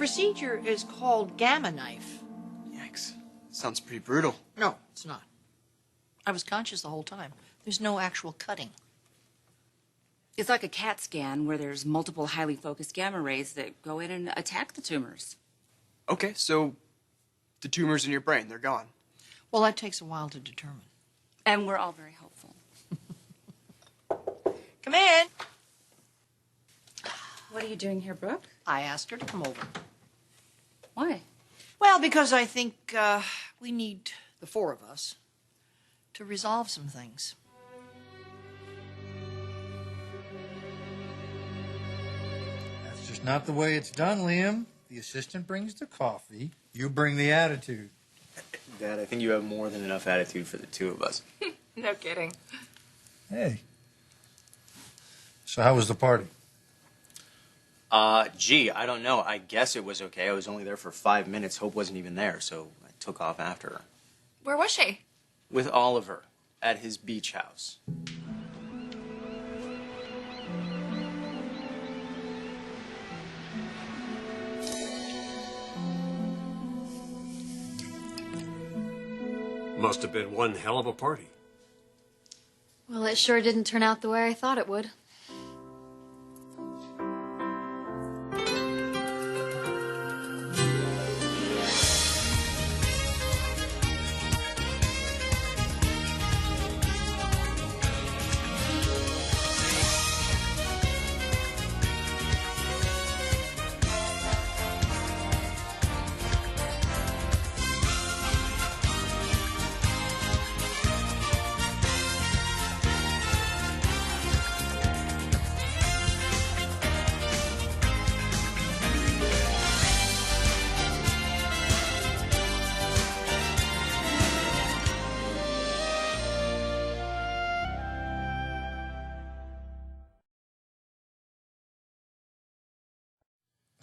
procedure is called gamma knife. Yikes. Sounds pretty brutal. No, it's not. I was conscious the whole time. There's no actual cutting. It's like a CAT scan where there's multiple highly focused gamma rays that go in and attack the tumors. Okay, so the tumors in your brain, they're gone. Well, that takes a while to determine. And we're all very hopeful. Come in. What are you doing here, Brooke? I asked her to come over. Why? Well, because I think we need, the four of us, to resolve some things. That's just not the way it's done, Liam. The assistant brings the coffee. You bring the attitude. Dad, I think you have more than enough attitude for the two of us. No kidding. Hey. So how was the party? Gee, I don't know. I guess it was okay. I was only there for 5 minutes. Hope wasn't even there, so I took off after her. Where was she? With Oliver, at his beach house. Must have been one hell of a party. Well, it sure didn't turn out the way I thought it would.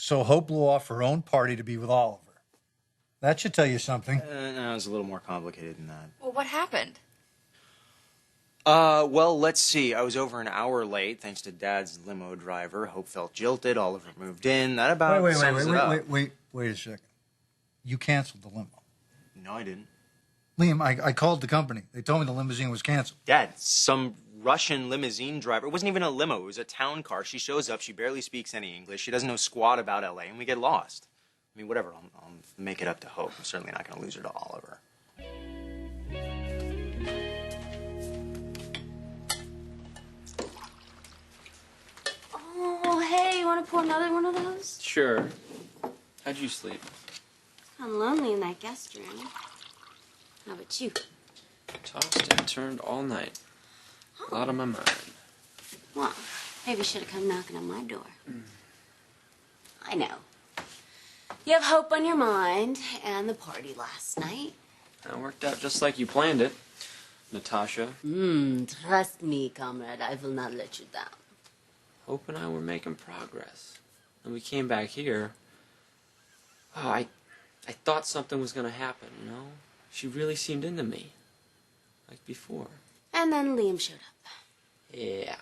So Hope blew off her own party to be with Oliver. That should tell you something. No, it was a little more complicated than that. Well, what happened? Well, let's see. I was over an hour late, thanks to Dad's limo driver. Hope felt jilted. Oliver moved in. That about sums it up. Wait a second. You canceled the limo. No, I didn't. Liam, I called the company. They told me the limousine was canceled. Dad, some Russian limousine driver. It wasn't even a limo. It was a town car. She shows up. She barely speaks any English. She doesn't know squat about L.A., and we get lost. I mean, whatever. I'll make it up to Hope. I'm certainly not going to lose her to Oliver. Oh, hey, you want to pour another one of those? Sure. How'd you sleep? I'm lonely in that guest room. How about you? Tossed and turned all night. A lot on my mind. Well, maybe you should have come knocking on my door. I know. You have Hope on your mind and the party last night. That worked out just like you planned it, Natasha. Trust me, comrade. I will not let you down. Hope and I were making progress. And we came back here. Oh, I thought something was going to happen, you know? She really seemed into me. Like before. And then Liam showed up. Yeah.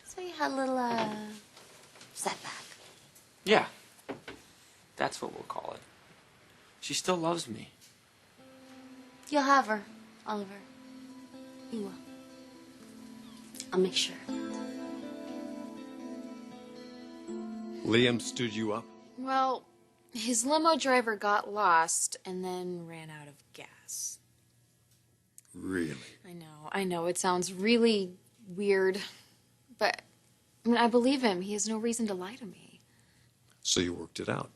So you had a little, setback. Yeah. That's what we'll call it. She still loves me. You'll have her, Oliver. You will. I'll make sure. Liam stood you up? Well, his limo driver got lost and then ran out of gas. Really? I know, it sounds really weird, but I mean, I believe him. He has no reason to lie to me. So you worked it out.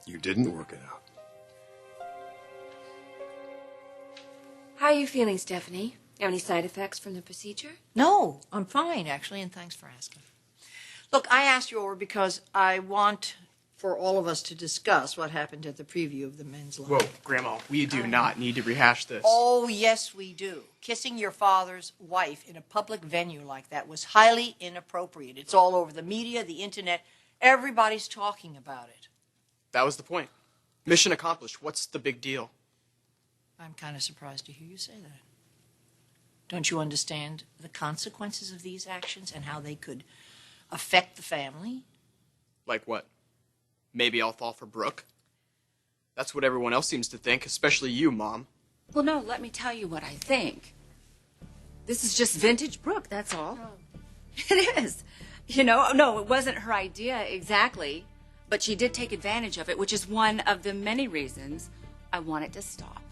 You didn't work it out. How are you feeling, Stephanie? Have any side effects from the procedure? No, I'm fine, actually, and thanks for asking. Look, I asked you over because I want for all of us to discuss what happened at the preview of the men's line. Whoa, Grandma, we do not need to rehash this. Oh, yes, we do. Kissing your father's wife in a public venue like that was highly inappropriate. It's all over the media, the internet. Everybody's talking about it. That was the point. Mission accomplished. What's the big deal? I'm kind of surprised to hear you say that. Don't you understand the consequences of these actions and how they could affect the family. Like what? Maybe I'll fall for Brooke? That's what everyone else seems to think, especially you, Mom. Well, no, let me tell you what I think. This is just vintage Brooke, that's all. It is. You know, no, it wasn't her idea exactly, but she did take advantage of it, which is one of the many reasons I want it to stop.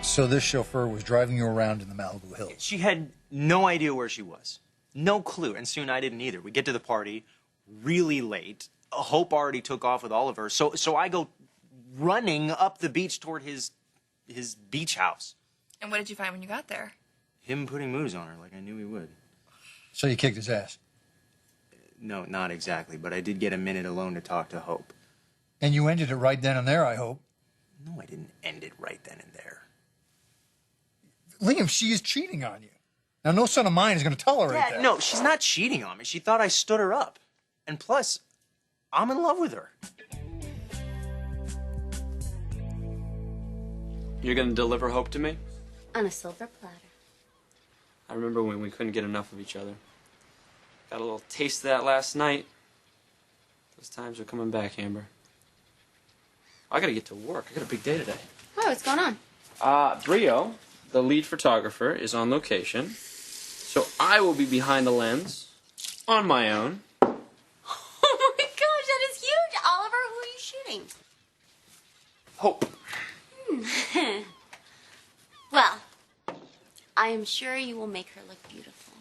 So this chauffeur was driving you around in the Malibu Hills. She had no idea where she was. No clue. And soon I didn't either. We get to the party really late. Hope already took off with Oliver. So I go running up the beach toward his beach house. And what did you find when you got there? Him putting moves on her like I knew he would. So you kicked his ass. No, not exactly. But I did get a minute alone to talk to Hope. And you ended it right then and there, I hope. No, I didn't end it right then and there. Liam, she is cheating on you. Now, no son of mine is going to tolerate that. No, she's not cheating on me. She thought I stood her up. And plus, I'm in love with her. You're gonna deliver Hope to me? On a silver platter. I remember when we couldn't get enough of each other. Got a little taste of that last night. Those times are coming back, Amber. I gotta get to work. I got a big day today. Oh, what's going on? Brio, the lead photographer, is on location. So I will be behind the lens on my own. Oh my gosh, that is huge! Oliver, who are you shooting? Hope. Well, I am sure you will make her look beautiful.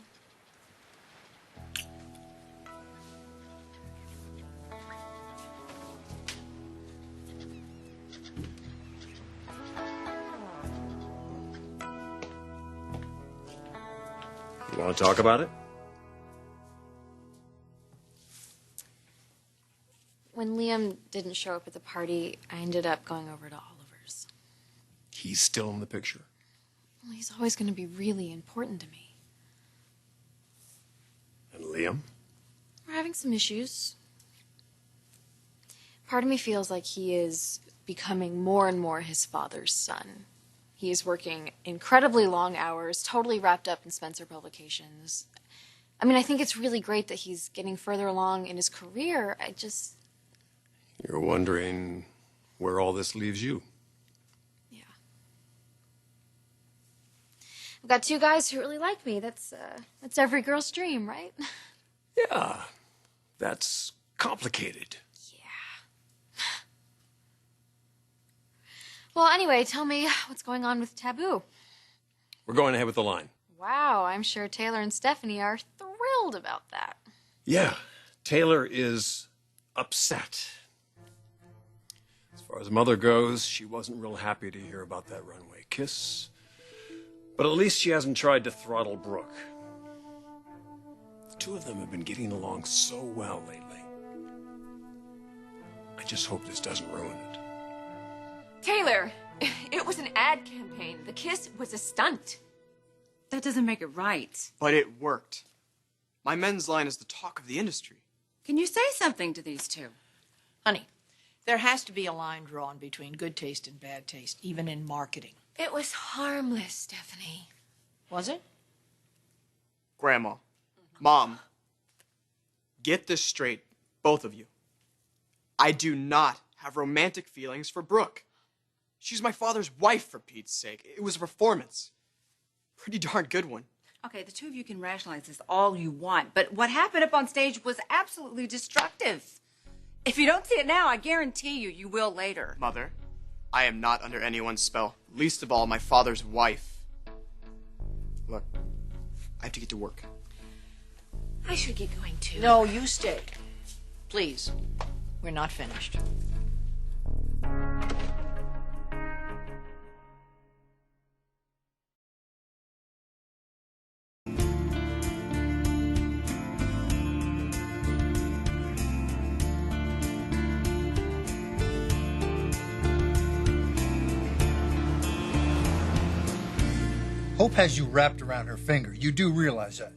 You want to talk about it? When Liam didn't show up at the party, I ended up going over to Oliver's. He's still in the picture. Well, he's always going to be really important to me. And Liam? We're having some issues. Part of me feels like he is becoming more and more his father's son. He is working incredibly long hours, totally wrapped up in Spencer Publications. I mean, I think it's really great that he's getting further along in his career. You're wondering where all this leaves you. Yeah. I've got two guys who really like me. That's every girl's dream, right? Yeah, that's complicated. Well, anyway, tell me what's going on with Taboo. We're going ahead with the line. Wow, I'm sure Taylor and Stephanie are thrilled about that. Yeah, Taylor is upset. As far as Mother goes, she wasn't real happy to hear about that runway kiss. But at least she hasn't tried to throttle Brooke. The two of them have been getting along so well lately. I just hope this doesn't ruin it. Taylor, it was an ad campaign. The kiss was a stunt. That doesn't make it right. But it worked. My men's line is the talk of the industry. Can you say something to these two? Honey, there has to be a line drawn between good taste and bad taste, even in marketing. It was harmless, Stephanie. Was it? Grandma, Mom, get this straight, both of you. I do not have romantic feelings for Brooke. She's my father's wife, for Pete's sake. It was a performance. Pretty darn good one. Okay, the two of you can rationalize this all you want, but what happened up on stage was absolutely destructive. If you don't see it now, I guarantee you will later. Mother, I am not under anyone's spell, least of all my father's wife. Look, I have to get to work. I should get going too. No, you stay. Please. We're not finished. Hope has you wrapped around her finger. You do realize that.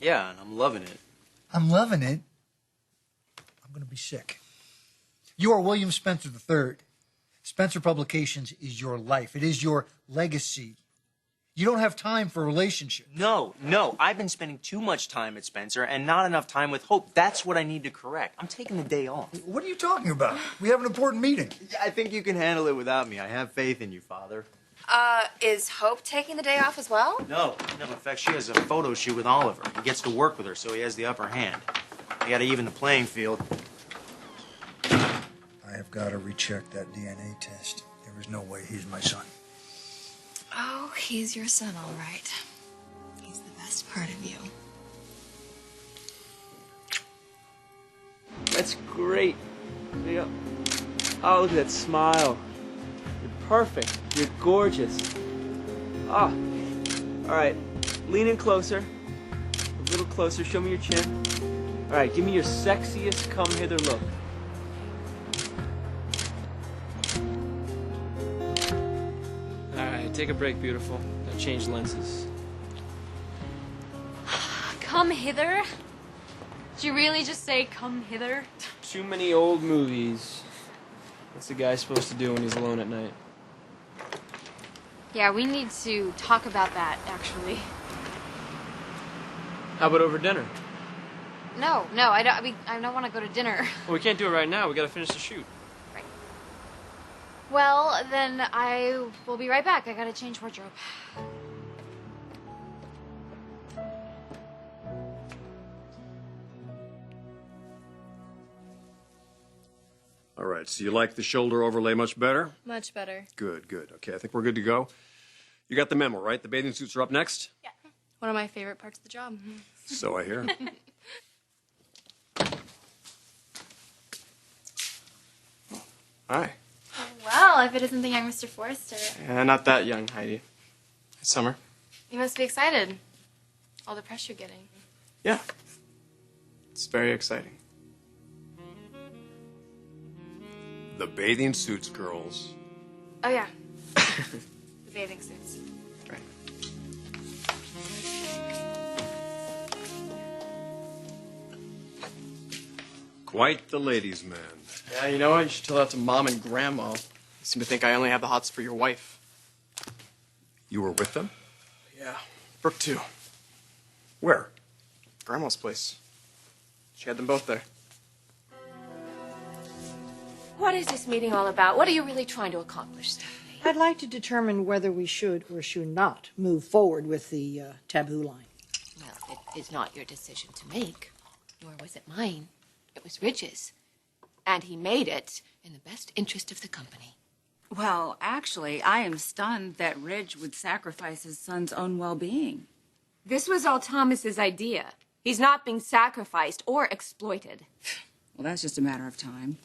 Yeah, and I'm loving it. I'm loving it. I'm going to be sick. You are William Spencer III. Spencer Publications is your life. It is your legacy. You don't have time for a relationship. No. I've been spending too much time at Spencer and not enough time with Hope. That's what I need to correct. I'm taking the day off. What are you talking about? We have an important meeting. Yeah, I think you can handle it without me. I have faith in you, Father. Is Hope taking the day off as well? No. In fact, she has a photo shoot with Oliver. He gets to work with her, so he has the upper hand. You gotta even the playing field. I have got to recheck that DNA test. There is no way he's my son. Oh, he's your son, all right. He's the best part of you. That's great. Yeah. Oh, look at that smile. You're perfect. You're gorgeous. Ah. All right. Lean in closer. A little closer. Show me your chin. All right. Give me your sexiest come hither look. All right. Take a break, beautiful. Gotta change lenses. Come hither? Did you really just say come hither? Too many old movies. What's the guy supposed to do when he's alone at night? Yeah, we need to talk about that, actually. How about over dinner? No, I don't want to go to dinner. Well, we can't do it right now. We gotta finish the shoot. Right. Well, then I will be right back. I gotta change wardrobe. All right, so you like the shoulder overlay much better? Much better. Good. Okay, I think we're good to go. You got the memo, right? The bathing suits are up next? Yeah. One of my favorite parts of the job. So I hear. Hi. Well, if it isn't the young Mr. Forrester. Yeah, not that young, Heidi. Hi, Summer. You must be excited. All the press you're getting. Yeah. It's very exciting. The bathing suits, girls. Oh, yeah. The bathing suits. Right. Quite the ladies' man. Yeah, you know what? You should tell that to Mom and Grandma. They seem to think I only have the hots for your wife. You were with them? Yeah. Brooke, too. Where? Grandma's place. She had them both there. What is this meeting all about? What are you really trying to accomplish, Stephanie? I'd like to determine whether we should or should not move forward with the taboo line. Well, it is not your decision to make, nor was it mine. It was Ridge's. And he made it in the best interest of the company. Well, actually, I am stunned that Ridge would sacrifice his son's own well-being. This was all Thomas's idea. He's not being sacrificed or exploited. Well, that's just a matter of time.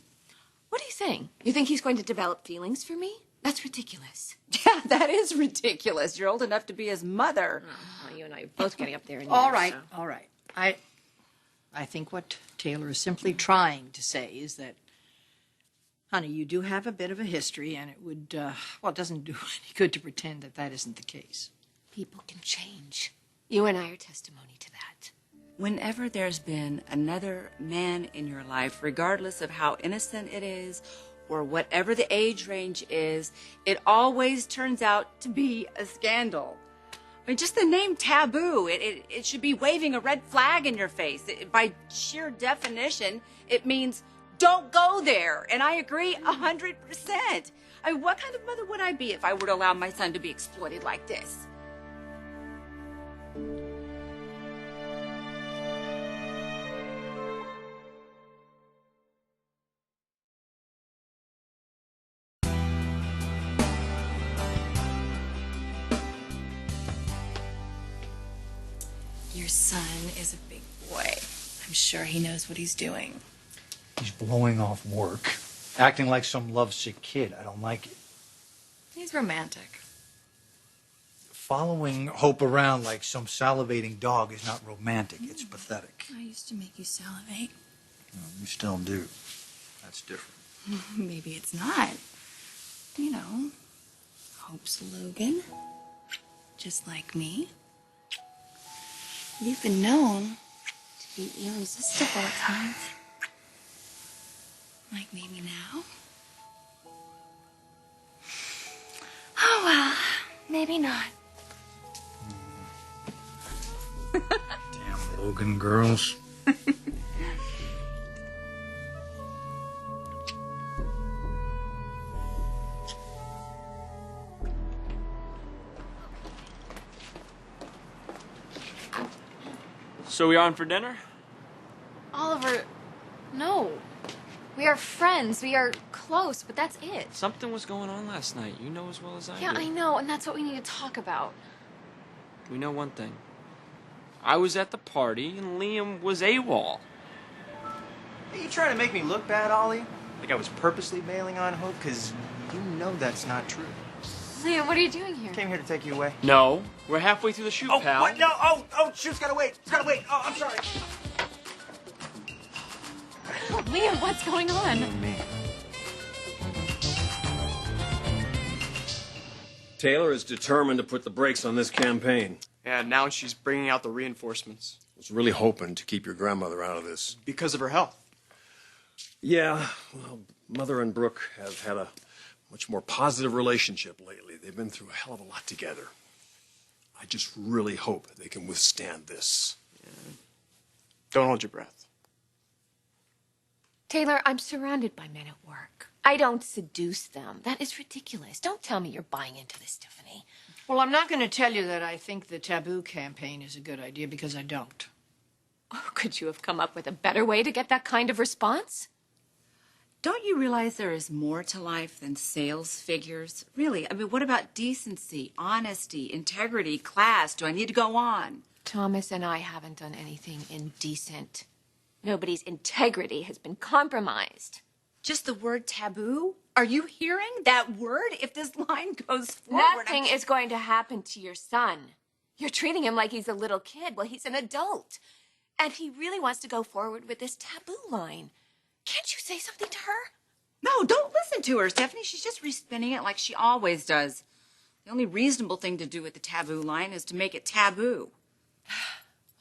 What are you saying? You think he's going to develop feelings for me? That's ridiculous. Yeah, that is ridiculous. You're old enough to be his mother. Oh, you and I are both getting up there in All years, right, so. all right. I think what Taylor is simply trying to say is that, honey, you do have a bit of a history, and it would, it doesn't do any good to pretend that that isn't the case. People can change. You and I are testimony to that. Whenever there's been another man in your life, regardless of how innocent it is or whatever the age range is, it always turns out to be a scandal. I mean, just the name Taboo, it should be waving a red flag in your face. By sheer definition, it means don't go there. And I agree 100%. I mean, what kind of mother would I be if I were to allow my son to be exploited like this? Your son is a big boy. I'm sure he knows what he's doing. He's blowing off work, acting like some lovesick kid. I don't like it. He's romantic. Following Hope around like some salivating dog is not romantic. It's pathetic. I used to make you salivate. Well, you still do. That's different. Maybe it's not. You know, Hope's Logan. just like me. You've been known to be irresistible at times. Like maybe now. Oh, well, maybe not. Damn Logan girls. So we on for dinner? Oliver, no. We are friends. We are close, but that's it. Something was going on last night. You know as well as I Yeah, do. I know, and that's what we need to talk about. We know one thing. I was at the party and Liam was AWOL. Are you trying to make me look bad, Ollie? Like I was purposely bailing on Hope? Because you know that's not true. Liam, what are you doing here? Came here to take you away. No, we're halfway through the shoot, pal. What? No, shoot's gotta wait. It's gotta wait. Oh, I'm sorry. Liam, what's going on? Me. Taylor is determined to put the brakes on this campaign. Yeah, now she's bringing out the reinforcements. I was really hoping to keep your grandmother out of this. Because of her health. Yeah, well, Mother and Brooke have had a much more positive relationship lately. They've been through a hell of a lot together. I just really hope they can withstand this. Yeah. Don't hold your breath. Taylor, I'm surrounded by men at work. I don't seduce them. That is ridiculous. Don't tell me you're buying into this, Tiffany. Well, I'm not going to tell you that I think the Taboo campaign is a good idea because I don't. Oh, could you have come up with a better way to get that kind of response? Don't you realize there is more to life than sales figures? Really, I mean, what about decency, honesty, integrity, class? Do I need to go on? Thomas and I haven't done anything indecent. Nobody's integrity has been compromised. Just the word taboo? Are you hearing that word? If this line goes forward... Nothing is going to happen to your son. You're treating him like he's a little kid. Well, he's an adult. And he really wants to go forward with this taboo line. Can't you say something to her? No, don't listen to her, Stephanie. She's just respinning it like she always does. The only reasonable thing to do with the taboo line is to make it taboo.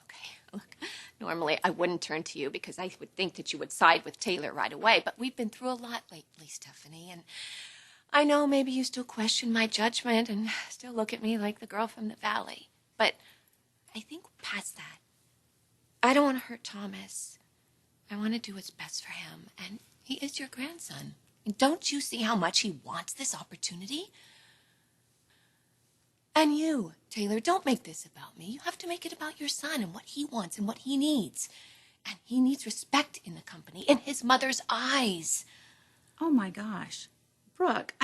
Okay, look, normally I wouldn't turn to you because I would think that you would side with Taylor right away, but we've been through a lot lately, Stephanie, and I know maybe you still question my judgment and still look at me like the girl from the valley, but I think we're past that. I don't want to hurt Thomas. I want to do what's best for him, and he is your grandson. And don't you see how much he wants this opportunity? And you, Taylor, don't make this about me. You have to make it about your son and what he wants and what he needs. And he needs respect in the company, in his mother's eyes. Oh, my gosh. Brooke,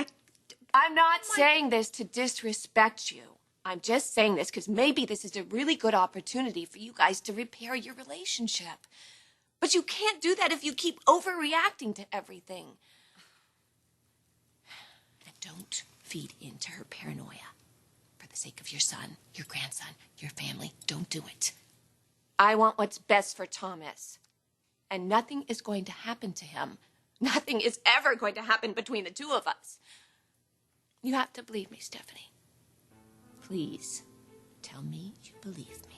I'm not saying this to disrespect you. I'm just saying this because maybe this is a really good opportunity for you guys to repair your relationship. But you can't do that if you keep overreacting to everything. And don't feed into her paranoia. For the sake of your son, your grandson, your family, don't do it. I want what's best for Thomas. And nothing is going to happen to him. Nothing is ever going to happen between the two of us. You have to believe me, Stephanie. Please, tell me you believe me.